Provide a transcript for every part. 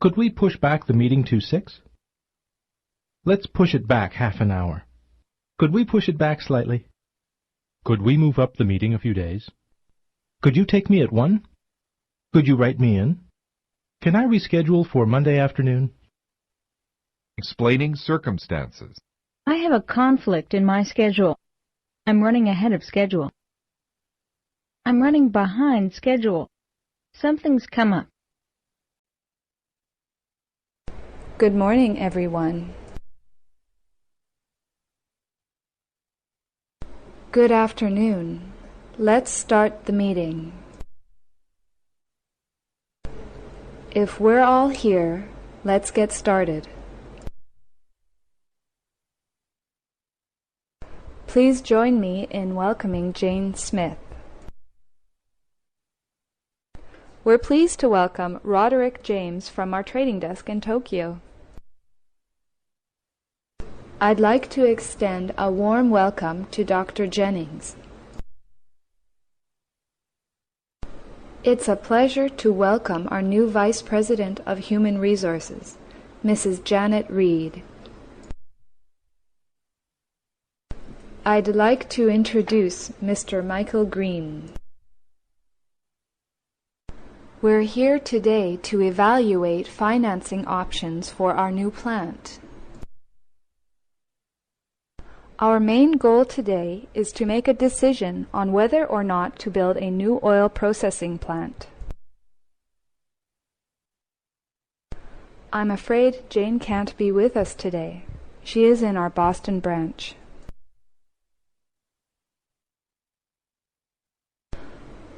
Could we push back the meeting to 6? Let's push it back half an hour. Could we push it back slightly? Could we move up the meeting a few days? Could you take me at 1? Could you write me in? Can I reschedule for Monday afternoon? Explaining circumstances. I have a conflict in my schedule. I'm running ahead of schedule. I'm running behind schedule. Something's come up. Good morning, everyone. Good afternoon. Let's start the meeting. If we're all here, let's get started. Please join me in welcoming Jane Smith. We're pleased to welcome Roderick James from our trading desk in Tokyo. I'd like to extend a warm welcome to Dr. Jennings. It's a pleasure to welcome our new Vice President of Human Resources, Mrs. Janet Reed. I'd like to introduce Mr. Michael Green. We're here today to evaluate financing options for our new plant. Our main goal today is to make a decision on whether or not to build a new oil processing plant. I'm afraid Jane can't be with us today. She is in our Boston branch.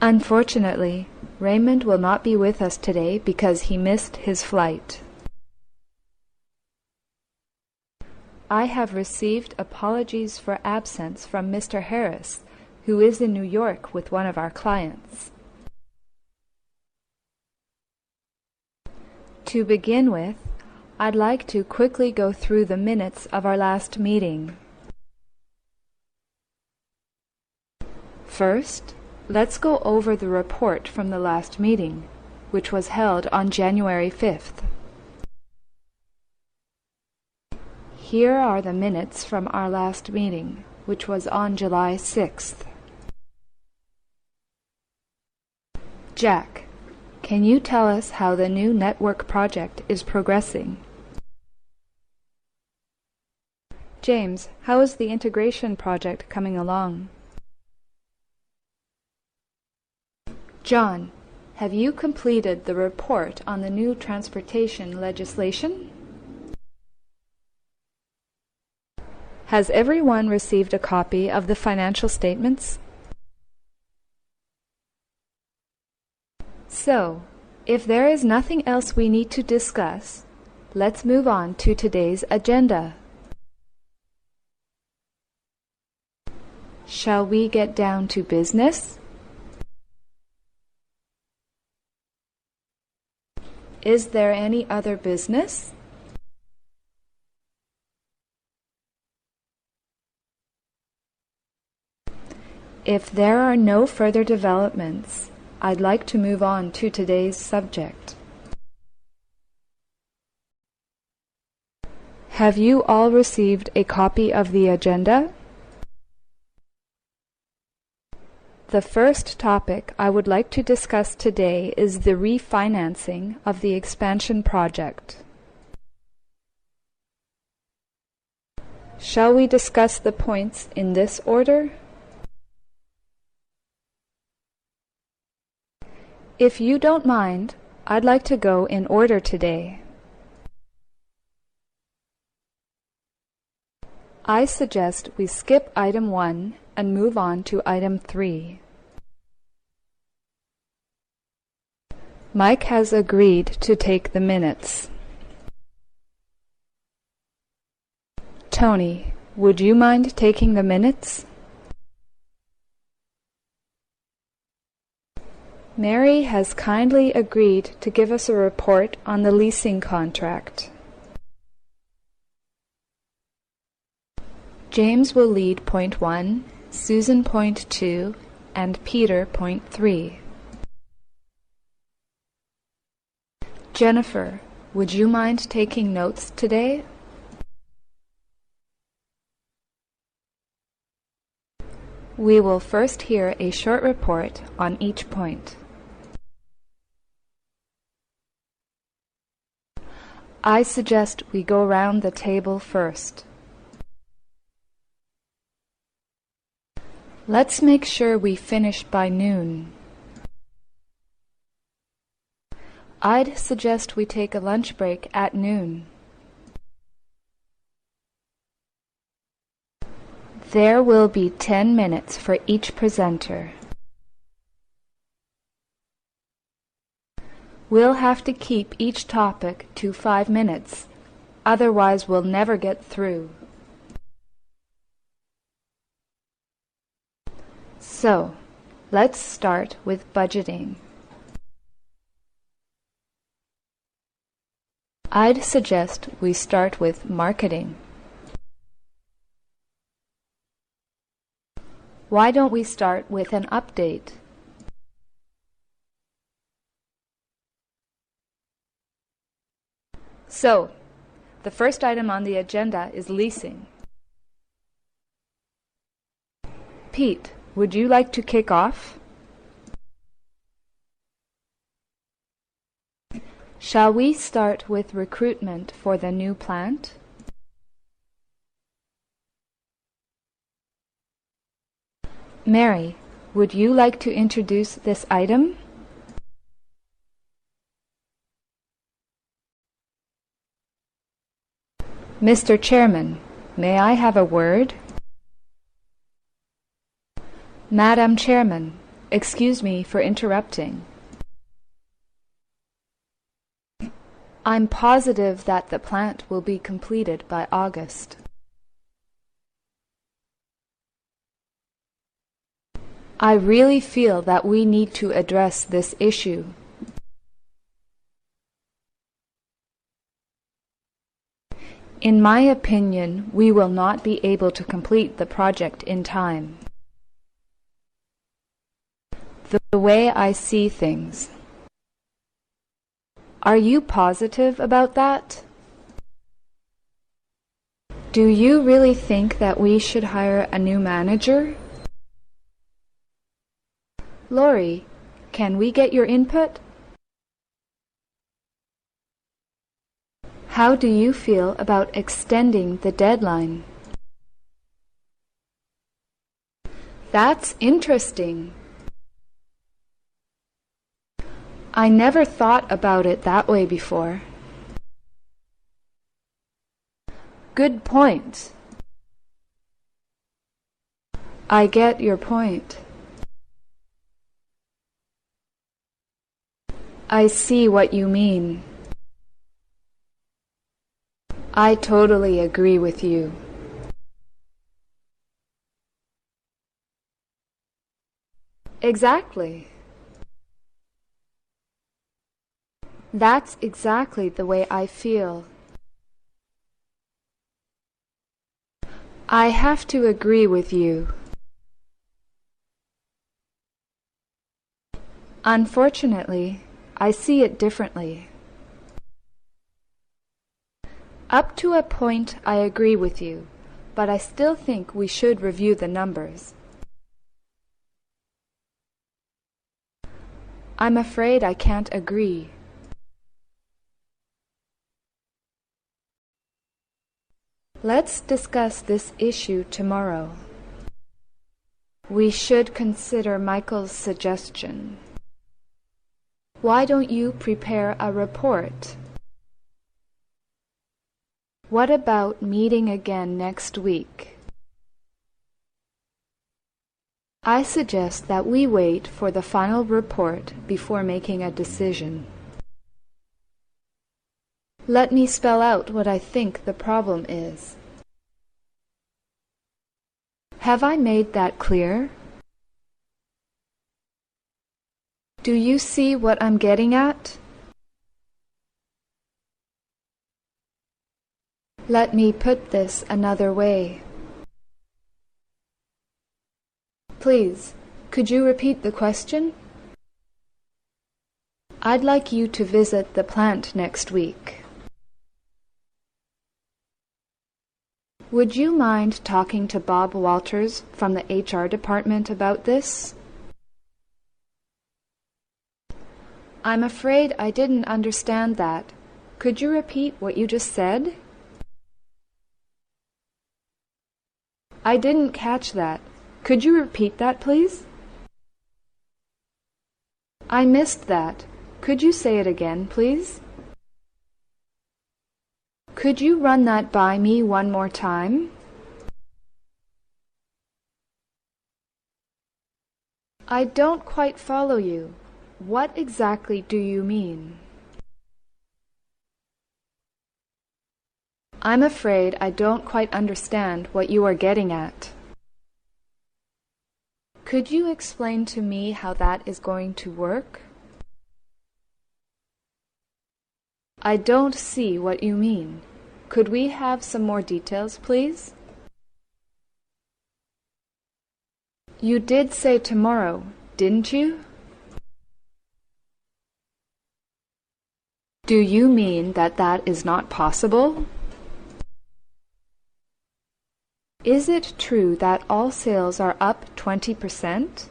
Unfortunately, Raymond will not be with us today because he missed his flight. I have received apologies for absence from Mr. Harris, who is in New York with one of our clients. To begin with, I'd like to quickly go through the minutes of our last meeting. First, let's go over the report from the last meeting, which was held on January 5th. Here are the minutes from our last meeting, which was on July 6th. Jack, can you tell us how the new network project is progressing? James, how is the integration project coming along? John, have you completed the report on the new transportation legislation? Has everyone received a copy of the financial statements? So, if there is nothing else we need to discuss, let's move on to today's agenda. Shall we get down to business? Is there any other business? If there are no further developments, I'd like to move on to today's subject. Have you all received a copy of the agenda? The first topic I would like to discuss today is the refinancing of the expansion project. Shall we discuss the points in this order? If you don't mind, I'd like to go in order today. I suggest we skip item 1 and move on to item 3. Mike has agreed to take the minutes. Tony, would you mind taking the minutes? Mary has kindly agreed to give us a report on the leasing contract. James will lead point 1, Susan point 2, and Peter point 3. Jennifer, would you mind taking notes today? We will first hear a short report on each point. I suggest we go round the table first. Let's make sure we finish by noon. I'd suggest we take a lunch break at noon. There will be 10 minutes for each presenter. We'll have to keep each topic to 5 minutes, otherwise we'll never get through. So, let's start with budgeting. I'd suggest we start with marketing. Why don't we start with an update? So, the first item on the agenda is leasing. Pete, would you like to kick off? Shall we start with recruitment for the new plant? Mary, would you like to introduce this item? Mr. Chairman, may I have a word? Madam Chairman, excuse me for interrupting. I'm positive that the plant will be completed by August. I really feel that we need to address this issue. In my opinion, we will not be able to complete the project in time. The way I see things. Are you positive about that? Do you really think that we should hire a new manager? Laurie, can we get your input? How do you feel about extending the deadline? That's interesting. I never thought about it that way before. Good point. I get your point. I see what you mean. I totally agree with you. Exactly. That's exactly the way I feel. I have to agree with you. Unfortunately, I see it differently. Up to a point, I agree with you, but I still think we should review the numbers. I'm afraid I can't agree. Let's discuss this issue tomorrow. We should consider Michael's suggestion. Why don't you prepare a report? What about meeting again next week? I suggest that we wait for the final report before making a decision. Let me spell out what I think the problem is. Have I made that clear? Do you see what I'm getting at? Let me put this another way. Please, could you repeat the question? I'd like you to visit the plant next week. Would you mind talking to Bob Walters from the HR department about this? I'm afraid I didn't understand that. Could you repeat what you just said? I didn't catch that. Could you repeat that, please? I missed that. Could you say it again, please? Could you run that by me one more time? I don't quite follow you. What exactly do you mean? I'm afraid I don't quite understand what you are getting at. Could you explain to me how that is going to work? I don't see what you mean. Could we have some more details, please? You did say tomorrow, didn't you? Do you mean that that is not possible? Is it true that all sales are up 20%?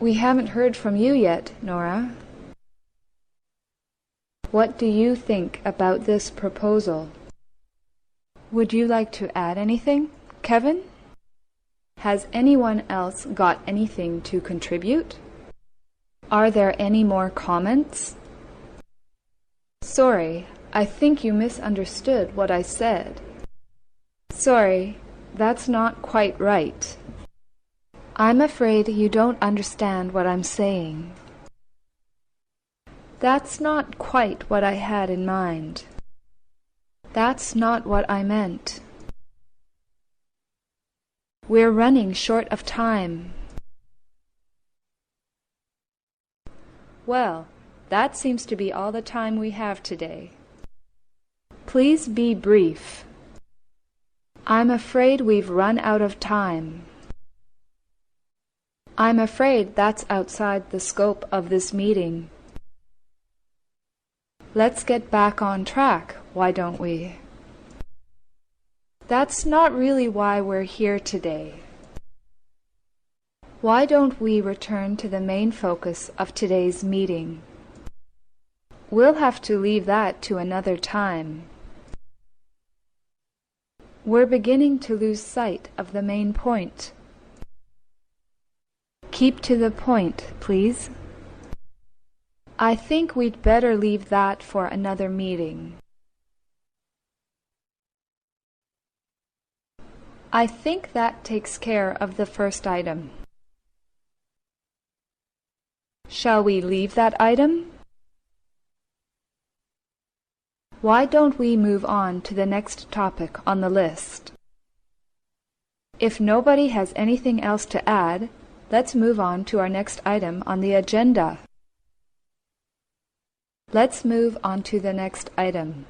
We haven't heard from you yet, Nora. What do you think about this proposal? Would you like to add anything, Kevin? Has anyone else got anything to contribute? Are there any more comments? Sorry, I think you misunderstood what I said. Sorry, that's not quite right. I'm afraid you don't understand what I'm saying. That's not quite what I had in mind. That's not what I meant. We're running short of time. Well, that seems to be all the time we have today. Please be brief. I'm afraid we've run out of time. I'm afraid that's outside the scope of this meeting. Let's get back on track, why don't we? That's not really why we're here today. Why don't we return to the main focus of today's meeting? We'll have to leave that to another time. We're beginning to lose sight of the main point. Keep to the point, please. I think we'd better leave that for another meeting. I think that takes care of the first item. Shall we leave that item? Why don't we move on to the next topic on the list? If nobody has anything else to add, let's move on to our next item on the agenda. Let's move on to the next item.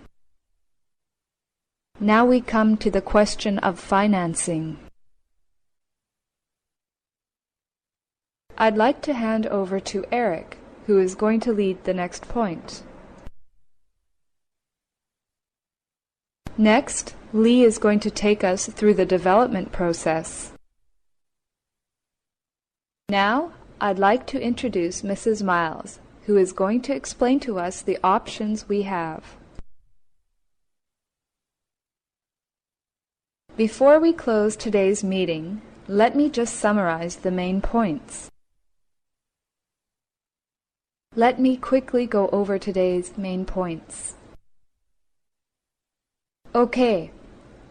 Now we come to the question of financing. I'd like to hand over to Eric, who is going to lead the next point. Next, Lee is going to take us through the development process. Now, I'd like to introduce Mrs. Miles, who is going to explain to us the options we have. Before we close today's meeting, let me just summarize the main points. Let me quickly go over today's main points. Okay,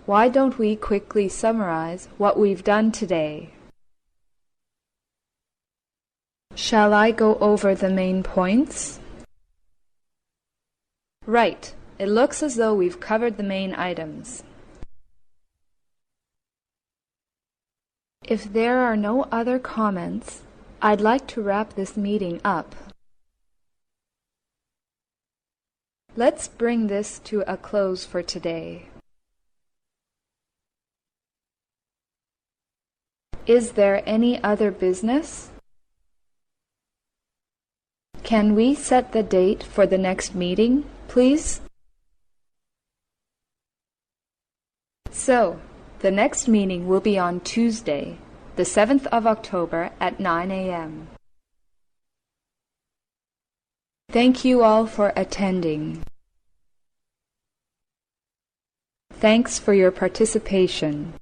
why don't we quickly summarize what we've done today? Shall I go over the main points? Right, it looks as though we've covered the main items. If there are no other comments, I'd like to wrap this meeting up. Let's bring this to a close for today. Is there any other business? Can we set the date for the next meeting, please? So, the next meeting will be on Tuesday, the 7th of October at 9 a.m. Thank you all for attending. Thanks for your participation.